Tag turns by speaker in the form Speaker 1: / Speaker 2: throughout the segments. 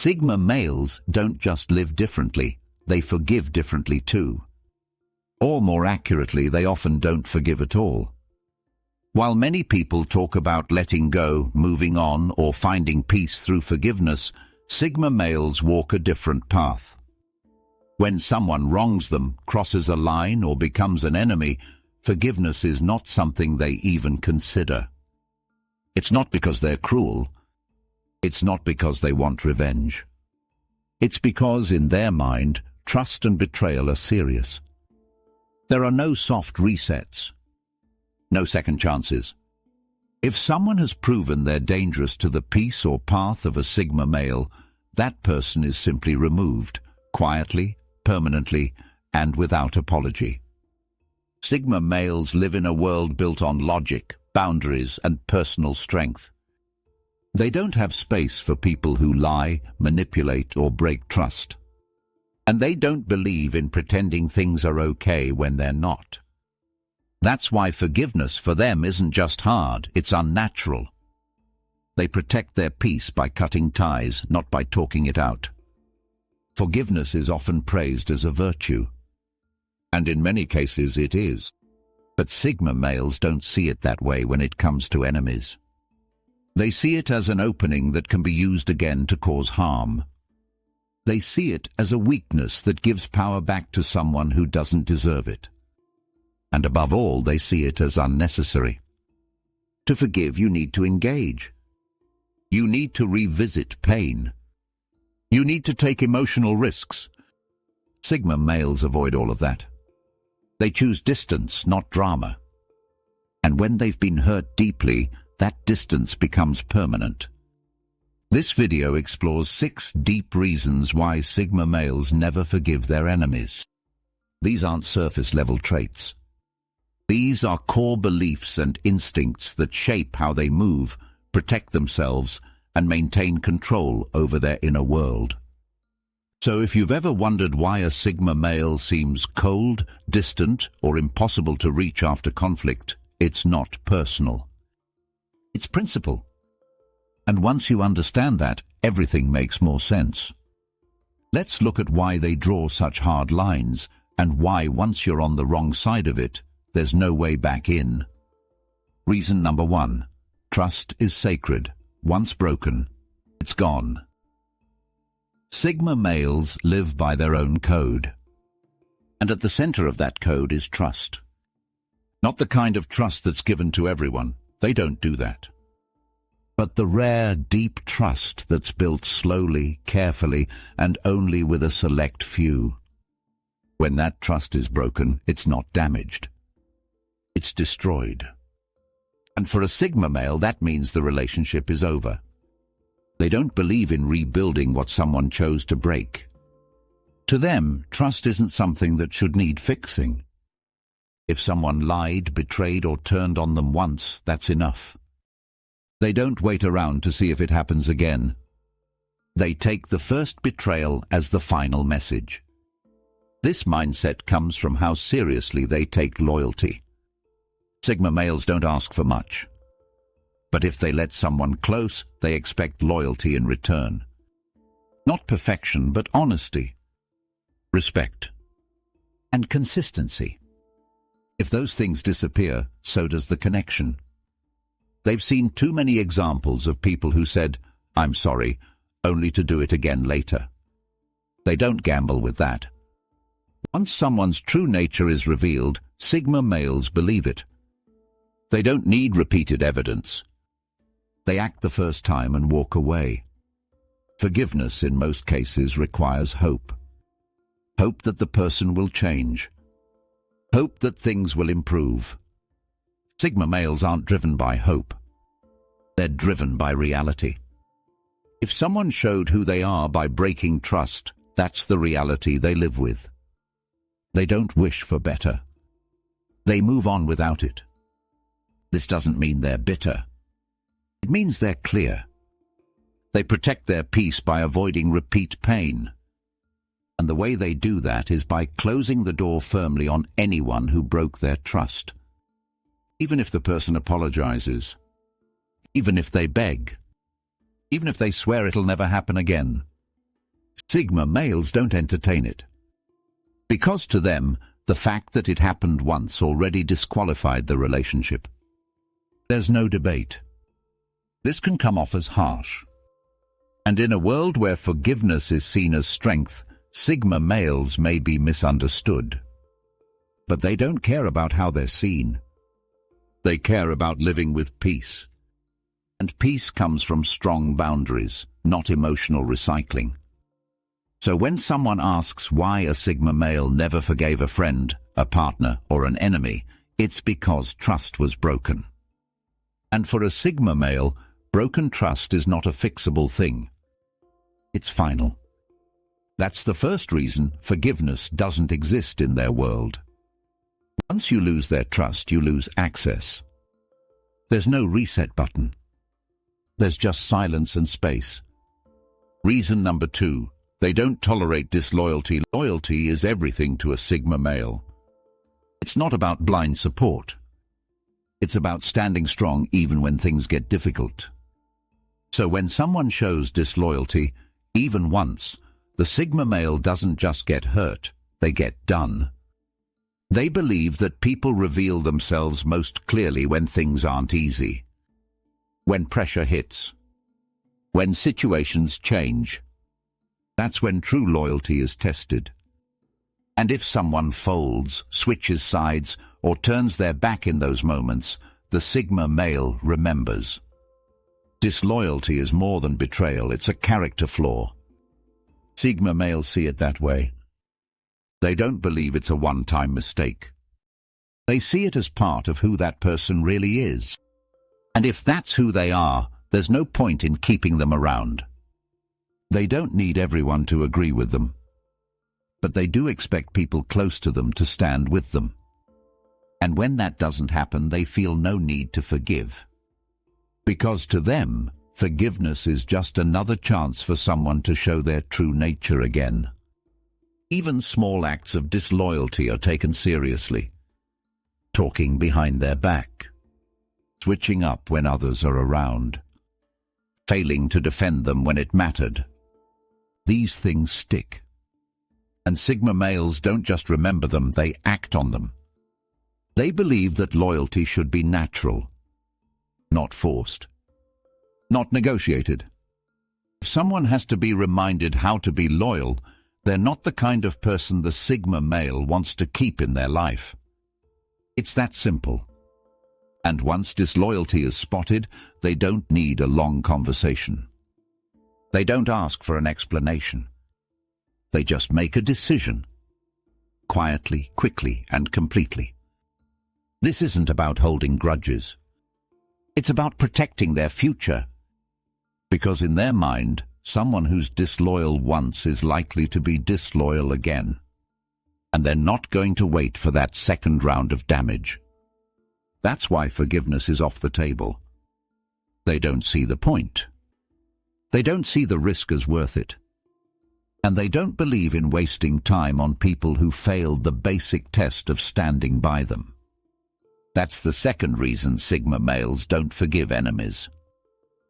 Speaker 1: Sigma males don't just live differently, they forgive differently too. Or more accurately, they often don't forgive at all. While many people talk about letting go, moving on, or finding peace through forgiveness, Sigma males walk a different path. When someone wrongs them, crosses a line, or becomes an enemy, forgiveness is not something they even consider. It's not because they're cruel. It's not because they want revenge. It's because, in their mind, trust and betrayal are serious. There are no soft resets, no second chances. If someone has proven they're dangerous to the peace or path of a Sigma male, that person is simply removed, quietly, permanently, and without apology. Sigma males live in a world built on logic, boundaries, and personal strength. They don't have space for people who lie, manipulate, or break trust. And they don't believe in pretending things are okay when they're not. That's why forgiveness for them isn't just hard, it's unnatural. They protect their peace by cutting ties, not by talking it out. Forgiveness is often praised as a virtue. And in many cases it is. But Sigma males don't see it that way when it comes to enemies. They see it as an opening that can be used again to cause harm. They see it as a weakness that gives power back to someone who doesn't deserve it. And above all, they see it as unnecessary. To forgive, you need to engage. You need to revisit pain. You need to take emotional risks. Sigma males avoid all of that. They choose distance, not drama. And when they've been hurt deeply, that distance becomes permanent. This video explores 6 deep reasons why Sigma males never forgive their enemies. These aren't surface-level traits. These are core beliefs and instincts that shape how they move, protect themselves, and maintain control over their inner world. So if you've ever wondered why a Sigma male seems cold, distant, or impossible to reach after conflict, it's not personal. It's principle. And once you understand that, everything makes more sense. Let's look at why they draw such hard lines, and why once you're on the wrong side of it, there's no way back in. Reason number 1. Trust is sacred. Once broken, it's gone. Sigma males live by their own code. And at the center of that code is trust. Not the kind of trust that's given to everyone. They don't do that. But the rare, deep trust that's built slowly, carefully, and only with a select few. When that trust is broken, it's not damaged. It's destroyed. And for a Sigma male, that means the relationship is over. They don't believe in rebuilding what someone chose to break. To them, trust isn't something that should need fixing. If someone lied, betrayed, or turned on them once, that's enough. They don't wait around to see if it happens again. They take the first betrayal as the final message. This mindset comes from how seriously they take loyalty. Sigma males don't ask for much. But if they let someone close, they expect loyalty in return. Not perfection, but honesty, respect, and consistency. If those things disappear, so does the connection. They've seen too many examples of people who said, "I'm sorry," only to do it again later. They don't gamble with that. Once someone's true nature is revealed, Sigma males believe it. They don't need repeated evidence. They act the first time and walk away. Forgiveness in most cases requires hope. Hope that the person will change. Hope that things will improve. Sigma males aren't driven by hope. They're driven by reality. If someone showed who they are by breaking trust, that's the reality they live with. They don't wish for better. They move on without it. This doesn't mean they're bitter. It means they're clear. They protect their peace by avoiding repeat pain. And the way they do that is by closing the door firmly on anyone who broke their trust. Even if the person apologizes, even if they beg, even if they swear it'll never happen again, Sigma males don't entertain it. Because to them, the fact that it happened once already disqualified the relationship. There's no debate. This can come off as harsh. And in a world where forgiveness is seen as strength, Sigma males may be misunderstood. But they don't care about how they're seen. They care about living with peace. And peace comes from strong boundaries, not emotional recycling. So when someone asks why a Sigma male never forgave a friend, a partner, or an enemy, it's because trust was broken. And for a Sigma male, broken trust is not a fixable thing. It's final. That's the first reason forgiveness doesn't exist in their world. Once you lose their trust, you lose access. There's no reset button. There's just silence and space. Reason number 2. They don't tolerate disloyalty. Loyalty is everything to a Sigma male. It's not about blind support. It's about standing strong even when things get difficult. So when someone shows disloyalty, even once, the Sigma male doesn't just get hurt, they get done. They believe that people reveal themselves most clearly when things aren't easy. When pressure hits. When situations change. That's when true loyalty is tested. And if someone folds, switches sides, or turns their back in those moments, the Sigma male remembers. Disloyalty is more than betrayal, it's a character flaw. Sigma males see it that way. They don't believe it's a one-time mistake. They see it as part of who that person really is. And if that's who they are, there's no point in keeping them around. They don't need everyone to agree with them. But they do expect people close to them to stand with them. And when that doesn't happen, they feel no need to forgive. Because to them, forgiveness is just another chance for someone to show their true nature again. Even small acts of disloyalty are taken seriously. Talking behind their back. Switching up when others are around. Failing to defend them when it mattered. These things stick. And Sigma males don't just remember them, they act on them. They believe that loyalty should be natural, not forced, not negotiated. If someone has to be reminded how to be loyal, they're not the kind of person the Sigma male wants to keep in their life. It's that simple. And once disloyalty is spotted, they don't need a long conversation. They don't ask for an explanation. They just make a decision. Quietly, quickly, and completely. This isn't about holding grudges. It's about protecting their future. Because in their mind, someone who's disloyal once is likely to be disloyal again. And they're not going to wait for that second round of damage. That's why forgiveness is off the table. They don't see the point. They don't see the risk as worth it. And they don't believe in wasting time on people who failed the basic test of standing by them. That's the second reason Sigma males don't forgive enemies.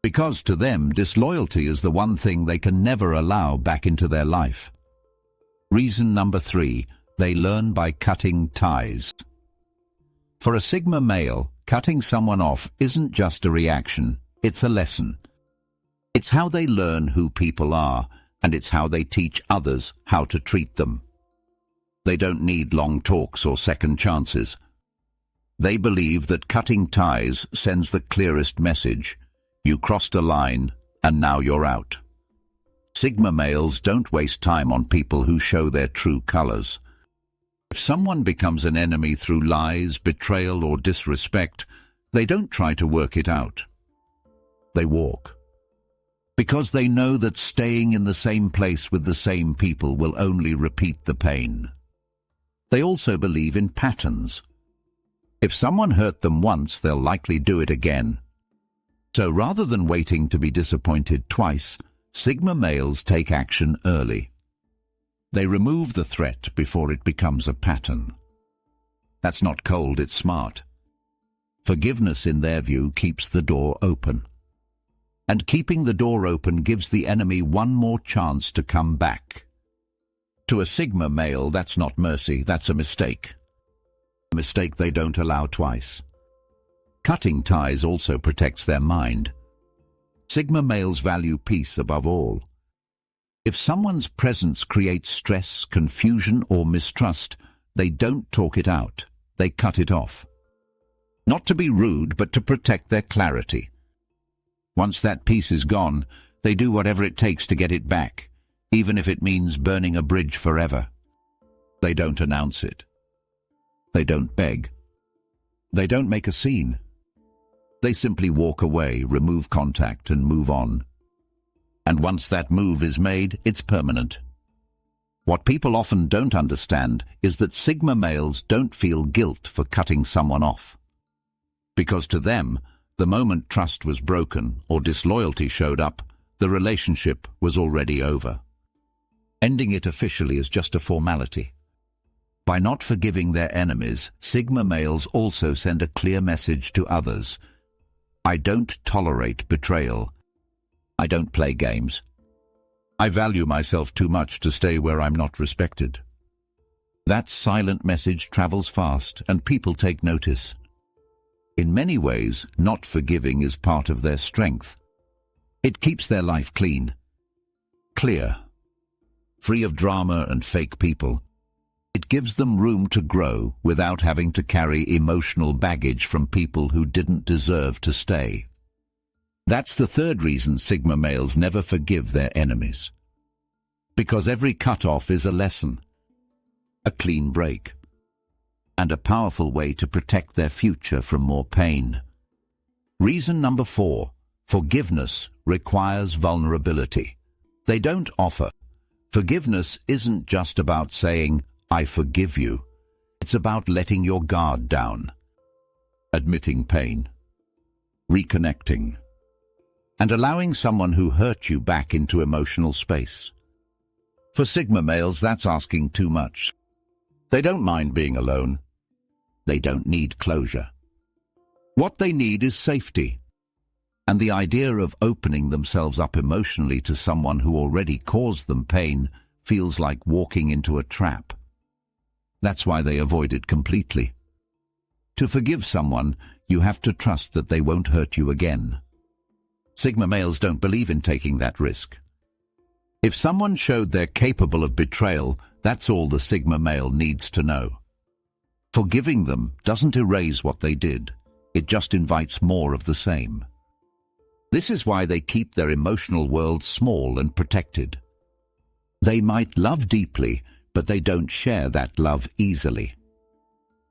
Speaker 1: Because to them, disloyalty is the one thing they can never allow back into their life. Reason number 3, they learn by cutting ties. For a Sigma male, cutting someone off isn't just a reaction, it's a lesson. It's how they learn who people are, and it's how they teach others how to treat them. They don't need long talks or second chances. They believe that cutting ties sends the clearest message. You crossed a line, and now you're out. Sigma males don't waste time on people who show their true colors. If someone becomes an enemy through lies, betrayal, or disrespect, they don't try to work it out. They walk. Because they know that staying in the same place with the same people will only repeat the pain. They also believe in patterns. If someone hurt them once, they'll likely do it again. So rather than waiting to be disappointed twice, Sigma males take action early. They remove the threat before it becomes a pattern. That's not cold, it's smart. Forgiveness, in their view, keeps the door open. And keeping the door open gives the enemy one more chance to come back. To a Sigma male, that's not mercy, that's a mistake. A mistake they don't allow twice. Cutting ties also protects their mind. Sigma males value peace above all. If someone's presence creates stress, confusion, or mistrust, they don't talk it out, they cut it off. Not to be rude, but to protect their clarity. Once that peace is gone, they do whatever it takes to get it back, even if it means burning a bridge forever. They don't announce it. They don't beg. They don't make a scene. They simply walk away, remove contact, and move on. And once that move is made, it's permanent. What people often don't understand is that Sigma males don't feel guilt for cutting someone off. Because to them, the moment trust was broken or disloyalty showed up, the relationship was already over. Ending it officially is just a formality. By not forgiving their enemies, Sigma males also send a clear message to others. I don't tolerate betrayal. I don't play games. I value myself too much to stay where I'm not respected. That silent message travels fast and people take notice. In many ways, not forgiving is part of their strength. It keeps their life clean, clear, free of drama and fake people. It gives them room to grow without having to carry emotional baggage from people who didn't deserve to stay. That's the third reason Sigma males never forgive their enemies. Because every cut-off is a lesson, a clean break, and a powerful way to protect their future from more pain. Reason number 4, forgiveness requires vulnerability. They don't offer. Forgiveness isn't just about saying, I forgive you. It's about letting your guard down, admitting pain, reconnecting, and allowing someone who hurt you back into emotional space. For Sigma males, that's asking too much. They don't mind being alone. They don't need closure. What they need is safety. And the idea of opening themselves up emotionally to someone who already caused them pain feels like walking into a trap. That's why they avoid it completely. To forgive someone, you have to trust that they won't hurt you again. Sigma males don't believe in taking that risk. If someone showed they're capable of betrayal, that's all the Sigma male needs to know. Forgiving them doesn't erase what they did. It just invites more of the same. This is why they keep their emotional world small and protected. They might love deeply, but they don't share that love easily.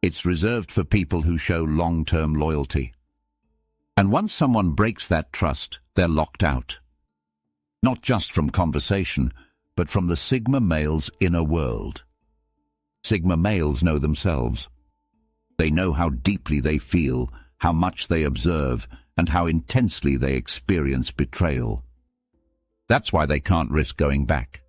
Speaker 1: It's reserved for people who show long-term loyalty. And once someone breaks that trust, they're locked out. Not just from conversation, but from the Sigma male's inner world. Sigma males know themselves. They know how deeply they feel, how much they observe, and how intensely they experience betrayal. That's why they can't risk going back.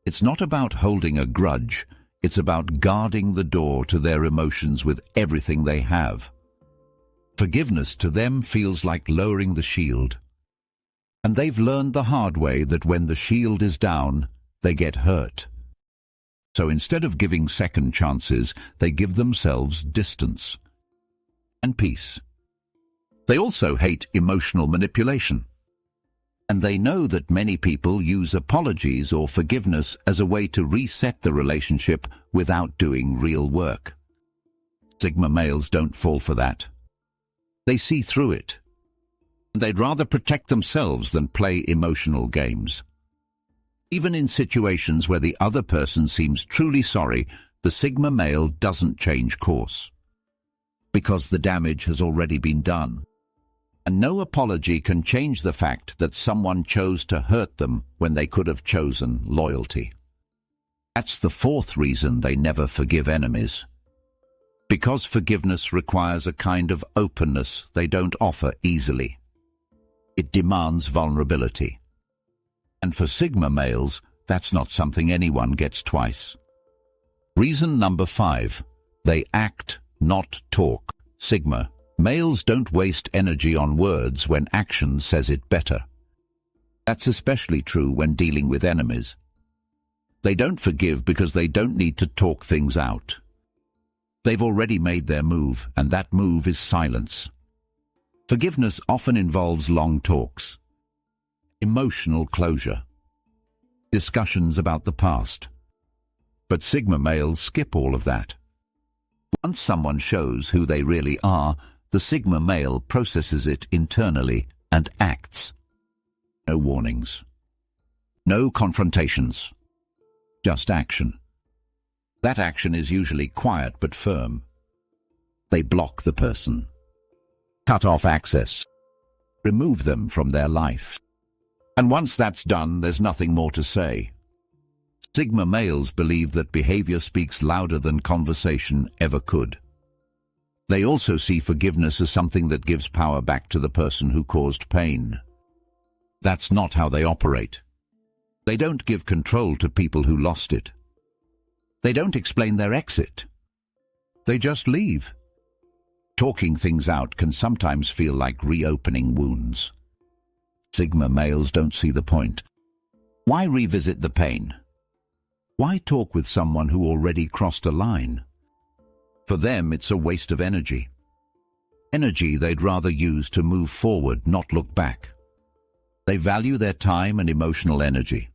Speaker 1: It's not about holding a grudge, it's about guarding the door to their emotions with everything they have. Forgiveness to them feels like lowering the shield. And they've learned the hard way that when the shield is down, they get hurt. So instead of giving second chances, they give themselves distance and peace. They also hate emotional manipulation. And they know that many people use apologies or forgiveness as a way to reset the relationship without doing real work. Sigma males don't fall for that. They see through it. They'd rather protect themselves than play emotional games. Even in situations where the other person seems truly sorry, the Sigma male doesn't change course. Because the damage has already been done. And no apology can change the fact that someone chose to hurt them when they could have chosen loyalty. That's the fourth reason they never forgive enemies. Because forgiveness requires a kind of openness they don't offer easily. It demands vulnerability. And for Sigma males, that's not something anyone gets twice. Reason number 5. They act, not talk. Sigma Males don't waste energy on words when action says it better. That's especially true when dealing with enemies. They don't forgive because they don't need to talk things out. They've already made their move, and that move is silence. Forgiveness often involves long talks, emotional closure, discussions about the past. But Sigma males skip all of that. Once someone shows who they really are, the Sigma male processes it internally and acts. No warnings. No confrontations. Just action. That action is usually quiet but firm. They block the person, cut off access, remove them from their life. And once that's done, there's nothing more to say. Sigma males believe that behavior speaks louder than conversation ever could. They also see forgiveness as something that gives power back to the person who caused pain. That's not how they operate. They don't give control to people who lost it. They don't explain their exit. They just leave. Talking things out can sometimes feel like reopening wounds. Sigma males don't see the point. Why revisit the pain? Why talk with someone who already crossed a line? For them, it's a waste of energy. Energy they'd rather use to move forward, not look back. They value their time and emotional energy.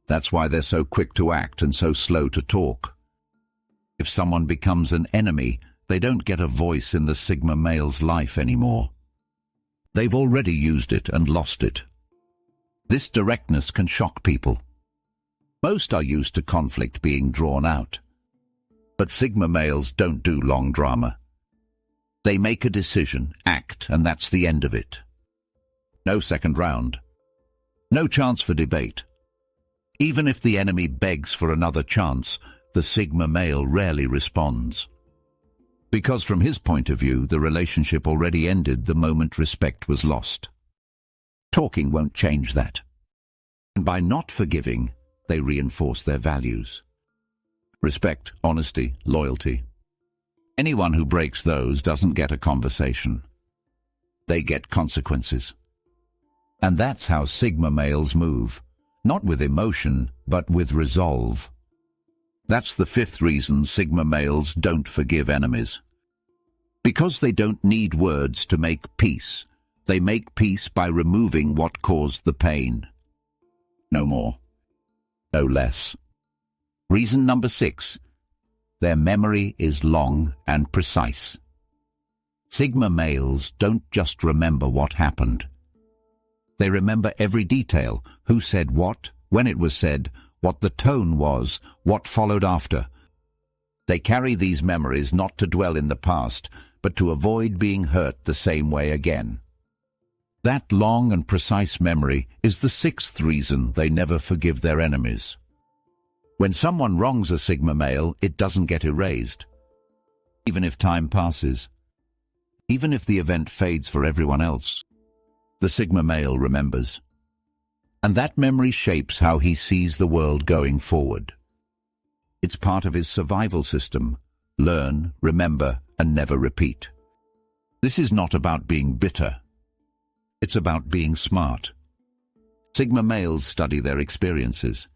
Speaker 1: That's why they're so quick to act and so slow to talk. If someone becomes an enemy, they don't get a voice in the Sigma male's life anymore. They've already used it and lost it. This directness can shock people. Most are used to conflict being drawn out. But Sigma males don't do long drama. They make a decision, act, and that's the end of it. No second round. No chance for debate. Even if the enemy begs for another chance, the Sigma male rarely responds. Because from his point of view, the relationship already ended the moment respect was lost. Talking won't change that. And by not forgiving, they reinforce their values. Respect, honesty, loyalty. Anyone who breaks those doesn't get a conversation. They get consequences. And that's how Sigma males move. Not with emotion, but with resolve. That's the fifth reason Sigma males don't forgive enemies. Because they don't need words to make peace. They make peace by removing what caused the pain. No more. No less. Reason number 6. Their memory is long and precise. Sigma males don't just remember what happened. They remember every detail, who said what, when it was said, what the tone was, what followed after. They carry these memories not to dwell in the past, but to avoid being hurt the same way again. That long and precise memory is the 6th reason they never forgive their enemies. When someone wrongs a Sigma male, it doesn't get erased. Even if time passes. Even if the event fades for everyone else. The Sigma male remembers. And that memory shapes how he sees the world going forward. It's part of his survival system. Learn, remember, and never repeat. This is not about being bitter. It's about being smart. Sigma males study their experiences.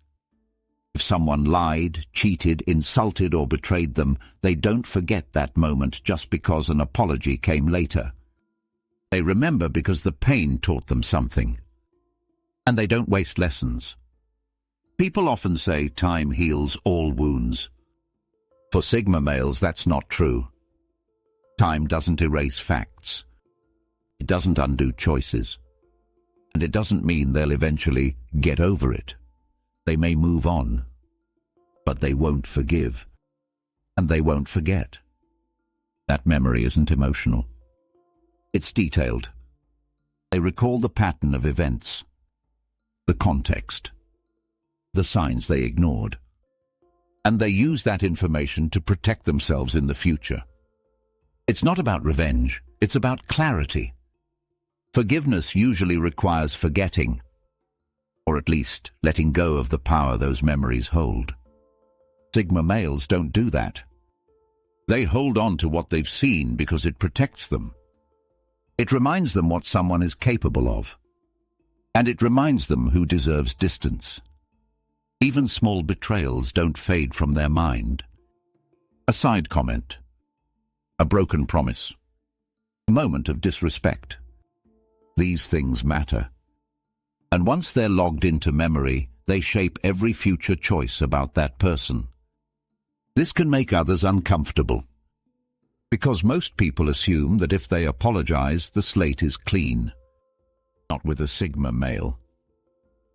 Speaker 1: If someone lied, cheated, insulted, or betrayed them, they don't forget that moment just because an apology came later. They remember because the pain taught them something. And they don't waste lessons. People often say time heals all wounds. For Sigma males, that's not true. Time doesn't erase facts. It doesn't undo choices. And it doesn't mean they'll eventually get over it. They may move on, but they won't forgive. And they won't forget. That memory isn't emotional. It's detailed. They recall the pattern of events, the context, the signs they ignored. And they use that information to protect themselves in the future. It's not about revenge, it's about clarity. Forgiveness usually requires forgetting, or at least letting go of the power those memories hold. Sigma males don't do that. They hold on to what they've seen because it protects them. It reminds them what someone is capable of. And it reminds them who deserves distance. Even small betrayals don't fade from their mind. A side comment. A broken promise. A moment of disrespect. These things matter. And once they're logged into memory, they shape every future choice about that person. This can make others uncomfortable, because most people assume that if they apologize, the slate is clean. Not with a Sigma male.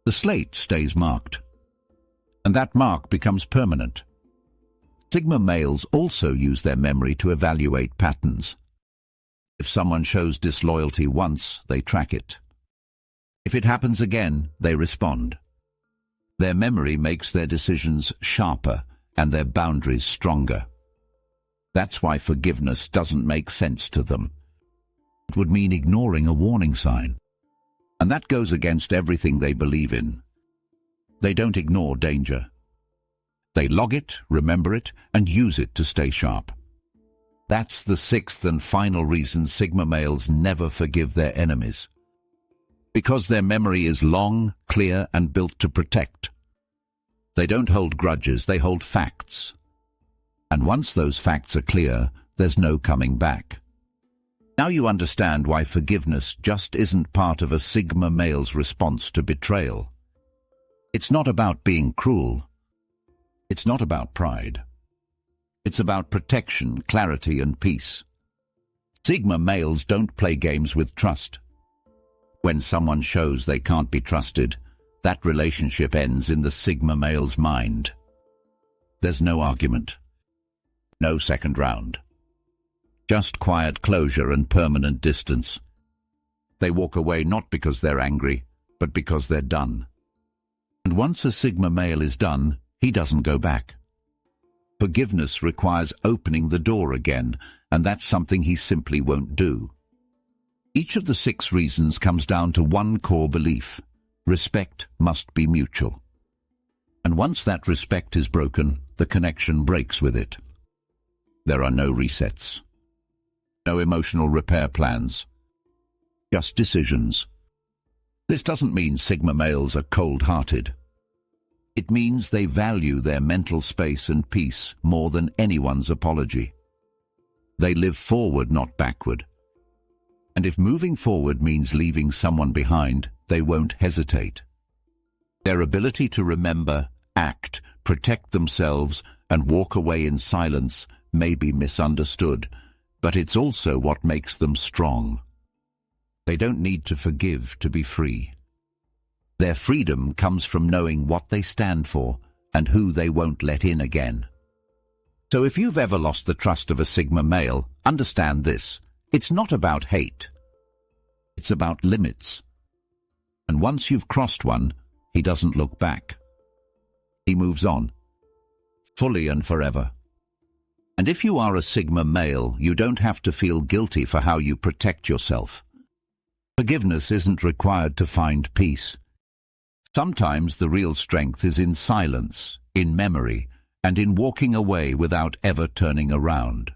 Speaker 1: The slate stays marked, and that mark becomes permanent. Sigma males also use their memory to evaluate patterns. If someone shows disloyalty once, they track it. If it happens again, they respond. Their memory makes their decisions sharper and their boundaries stronger. That's why forgiveness doesn't make sense to them. It would mean ignoring a warning sign. And that goes against everything they believe in. They don't ignore danger. They log it, remember it, and use it to stay sharp. That's the sixth and final reason Sigma males never forgive their enemies. Because their memory is long, clear, and built to protect. They don't hold grudges, they hold facts. And once those facts are clear, there's no coming back. Now you understand why forgiveness just isn't part of a Sigma male's response to betrayal. It's not about being cruel. It's not about pride. It's about protection, clarity, and peace. Sigma males don't play games with trust. When someone shows they can't be trusted, that relationship ends in the Sigma male's mind. There's no argument. No second round. Just quiet closure and permanent distance. They walk away not because they're angry, but because they're done. And once a Sigma male is done, he doesn't go back. Forgiveness requires opening the door again, and that's something he simply won't do. Each of the 6 reasons comes down to one core belief. Respect must be mutual. And once that respect is broken, the connection breaks with it. There are no resets. No emotional repair plans. Just decisions. This doesn't mean Sigma males are cold-hearted. It means they value their mental space and peace more than anyone's apology. They live forward, not backward. And if moving forward means leaving someone behind, they won't hesitate. Their ability to remember, act, protect themselves, and walk away in silence may be misunderstood, but it's also what makes them strong. They don't need to forgive to be free. Their freedom comes from knowing what they stand for and who they won't let in again. So if you've ever lost the trust of a Sigma male, understand this. It's not about hate. It's about limits. And once you've crossed one, he doesn't look back. He moves on, fully and forever. And if you are a Sigma male, you don't have to feel guilty for how you protect yourself. Forgiveness isn't required to find peace. Sometimes the real strength is in silence, in memory, and in walking away without ever turning around.